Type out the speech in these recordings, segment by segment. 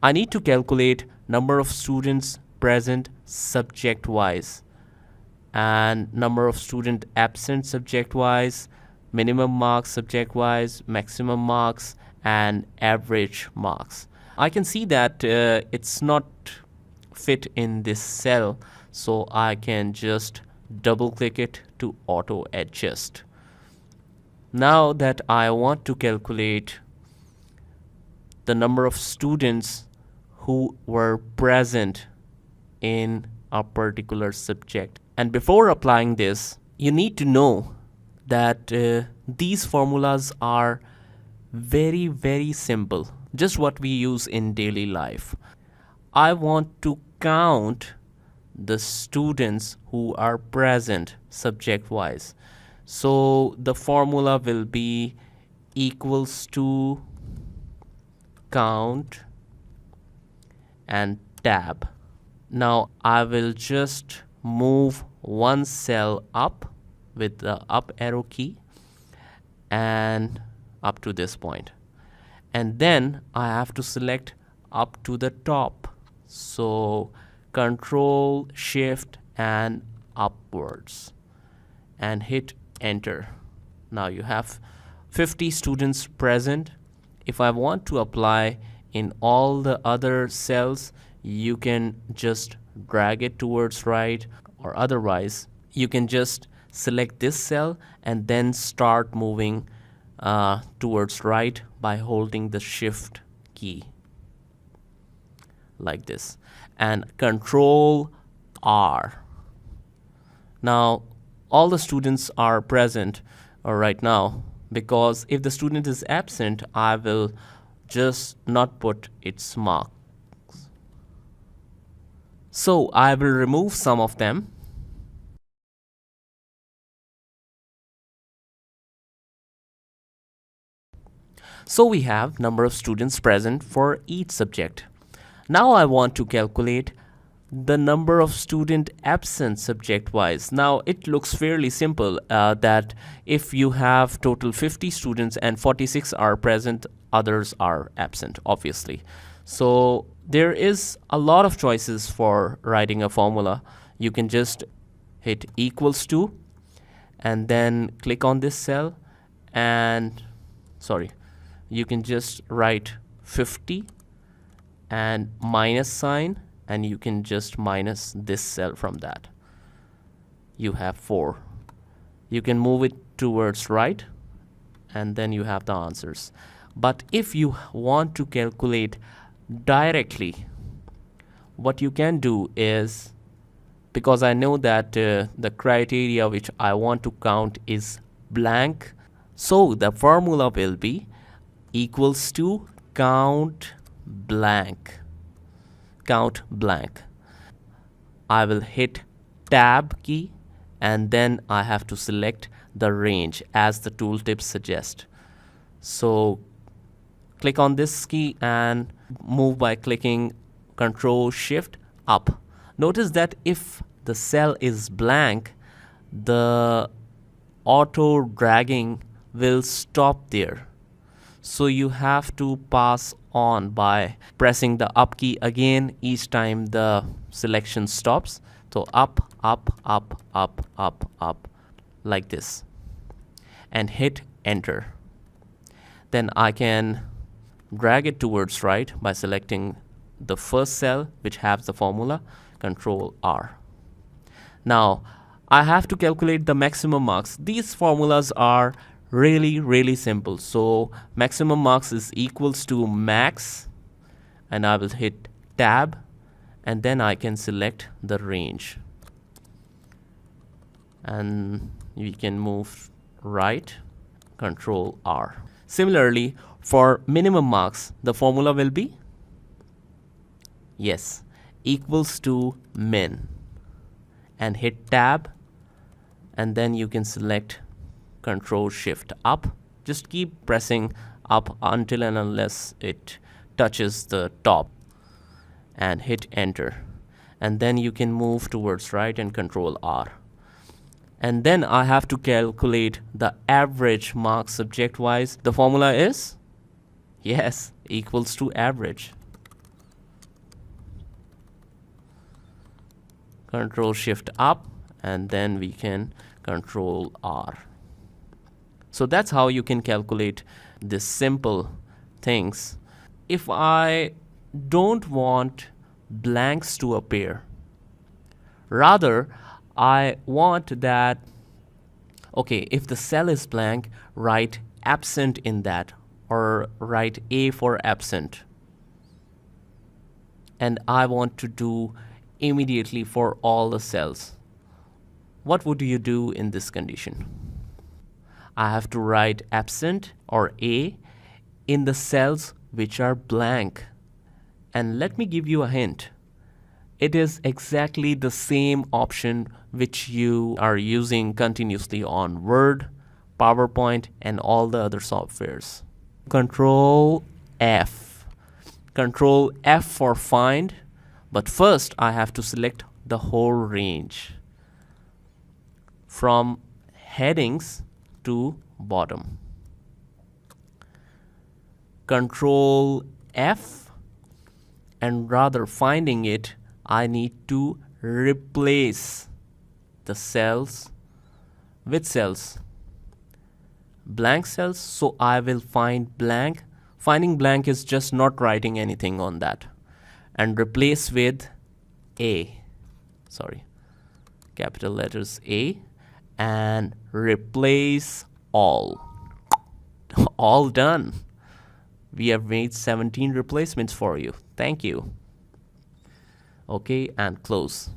I need to calculate number of students present subject wise and number of student absent subject wise, minimum marks subject wise, maximum marks, and average marks. I can see that it's not fit in this cell, so I can just double click it to auto adjust. Now that I want to calculate the number of students who were present in a particular subject, and before applying this, you need to know that these formulas are very, very simple, just what we use in daily life. I want to count the students who are present subject wise. So the formula will be equals to count and tab. Now I will just move one cell up with the up arrow key and up to this point, and then I have to select up to the top, so Control Shift and upwards and hit enter. Now you have 50 students present. If I want to apply in all the other cells, you can just drag it towards right, or otherwise you can just select this cell and then start moving towards right by holding the shift key like this and Control R. Now all the students are present right now, because if the student is absent, I will just not put its marks. So I will remove some of them. So we have number of students present for each subject. Now I want to calculate the number of student absent subject wise. Now it looks fairly simple that if you have total 50 students and 46 are present, others are absent, obviously. So there is a lot of choices for writing a formula. You can just hit equals to and then click on this cell, and you can just write 50 and minus sign, and you can just minus this cell from that. You have 4. You can move it towards right, and then you have the answers. But if you want to calculate directly, what you can do is, because I know that the criteria which I want to count is blank, so the formula will be equals to count blank. I will hit tab key, and then I have to select the range as the tooltip suggests. So click on this key and move by clicking Control Shift up. Notice that if the cell is blank, the auto dragging will stop there. So you have to pass on by pressing the up key again each time the selection stops. So up, up, up, up, up, up, like this, and hit enter. Then I can drag it towards right by selecting the first cell which has the formula, Control R. Now I have to calculate the maximum marks. These formulas are really simple. So maximum marks is equals to max, and I will hit tab, and then I can select the range, and we can move right, Control R. Similarly, for minimum marks, the formula will be equals to min, and hit tab, and then you can select Control Shift up. Just keep pressing up until and unless it touches the top, and hit enter, and then you can move towards right and Control R. And then I have to calculate the average marks subject wise. The formula is equals to average. Control Shift up, and then we can Control R. So that's how you can calculate this simple things. If I don't want blanks to appear, rather I want that, okay, if the cell is blank, write absent in that, or write A for absent. And I want to do immediately for all the cells. What would you do in this condition? I have to write absent or A in the cells which are blank. And let me give you a hint. It is exactly the same option which you are using continuously on Word, PowerPoint, and all the other softwares. Control F. Control F for find, but first I have to select the whole range from headings to bottom. Control F, and rather finding it, I need to replace the cells with cells, blank cells. So I will find blank. Finding blank is just not writing anything on that, and replace with A, sorry, capital letters A, and replace all. All done. We have made 17 replacements for you. Thank you. Okay, and close.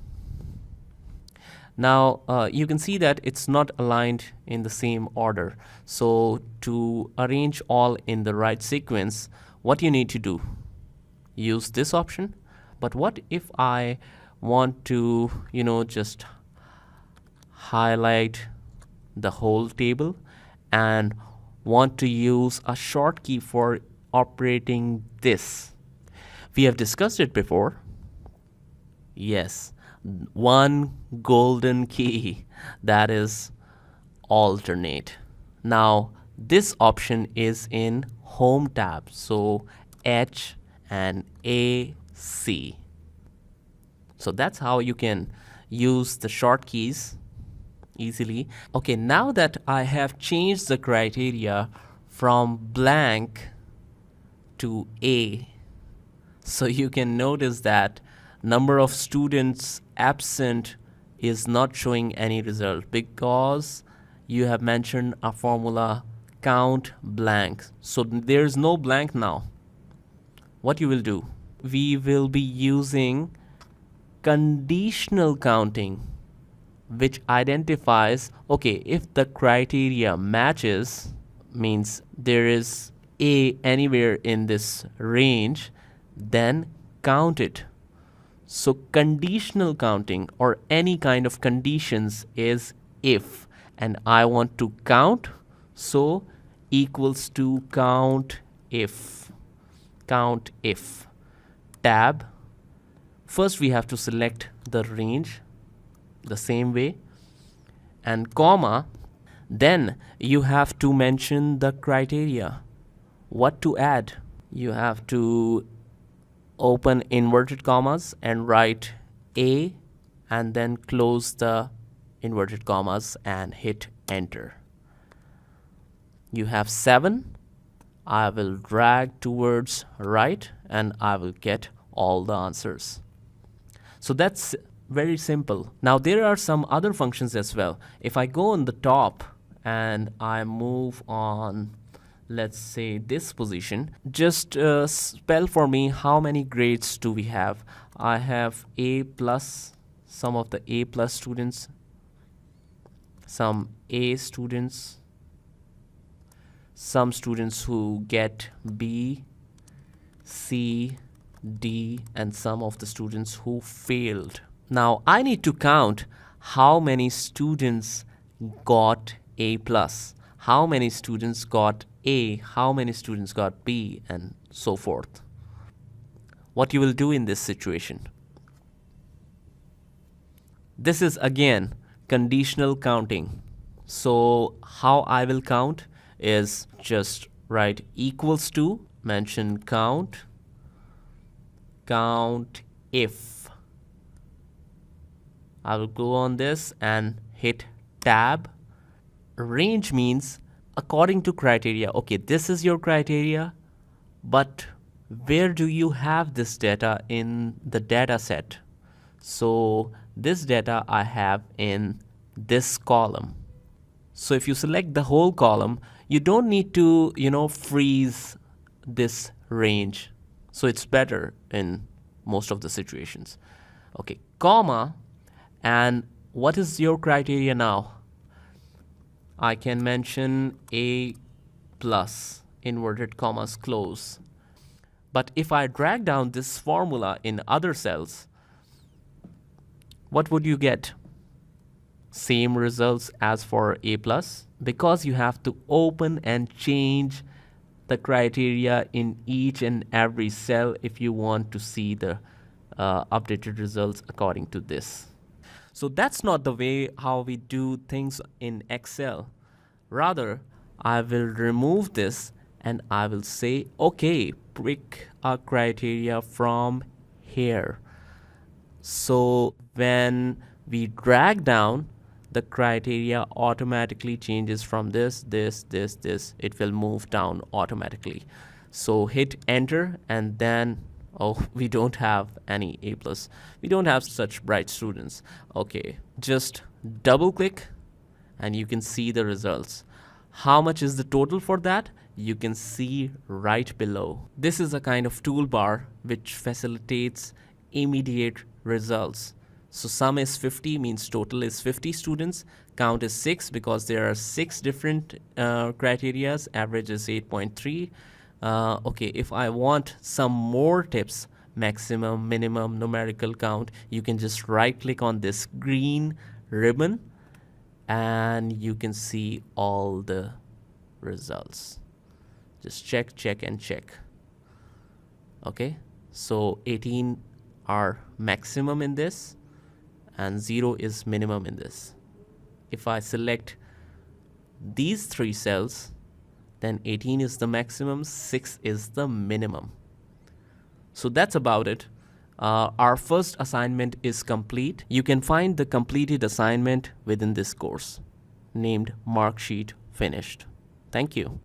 Now you can see that it's not aligned in the same order. So to arrange all in the right sequence, what you need to do, use this option. But what if I want to, just highlight the whole table and want to use a short key for operating this? We have discussed it before. Yes, one golden key, that is alternate. Now this option is in Home tab, so H and A, C. So that's how you can use the short keys easily. Okay, now that I have changed the criteria from blank to A, so you can notice that number of students absent is not showing any result because you have mentioned a formula count blank. So there's no blank now. What you will do? We will be using conditional counting, which identifies, okay, if the criteria matches, means there is A anywhere in this range, then count it. So conditional counting or any kind of conditions is if, and I want to count, so equals to count if. Count if. Tab. First we have to select the range the same way, and comma, then you have to mention the criteria, what to add. You have to open inverted commas and write A, and then close the inverted commas and hit enter. You have 7. I will drag towards right and I will get all the answers. So that's very simple. Now there are some other functions as well. If I go on the top and I move on, let's say this position, just spell for me how many grades do we have. I have A plus, some of the A plus students, some A students, some students who get B, C, D, and some of the students who failed. Now I need to count how many students got A plus, how many students got A, how many students got B, and so forth. What you will do in this situation? This is again conditional counting. So how I will count is just write equals to, mention count, count if. I will go on this and hit tab. Range means according to criteria. Okay, this is your criteria, but where do you have this data in the data set? So this data I have in this column. So if you select the whole column, you don't need to, freeze this range. So it's better in most of the situations. Okay, comma, and what is your criteria now? I can mention A plus, inverted commas close. But if I drag down this formula in other cells, what would you get? Same results as for A plus, because you have to open and change the criteria in each and every cell if you want to see the updated results according to this. So that's not the way how we do things in Excel. Rather, I will remove this and I will say, okay, pick a criteria from here. So when we drag down, the criteria automatically changes from this. It will move down automatically. So hit enter, and then, oh, we don't have any A plus. We don't have such bright students. Okay, just double click and you can see the results. How much is the total for that? You can see right below. This is a kind of toolbar which facilitates immediate results. So sum is 50 means total is 50 students. Count is 6 because there are 6 different criteria. Average is 8.3. Okay, if I want some more tips, maximum, minimum, numerical count, you can just right click on this green ribbon and you can see all the results. Just check and check. Okay, so 18 are maximum in this and 0 is minimum in this. If I select these 3 cells, then 18 is the maximum, 6 is the minimum. So that's about it. Our first assignment is complete. You can find the completed assignment within this course named Marksheet Finished. Thank you.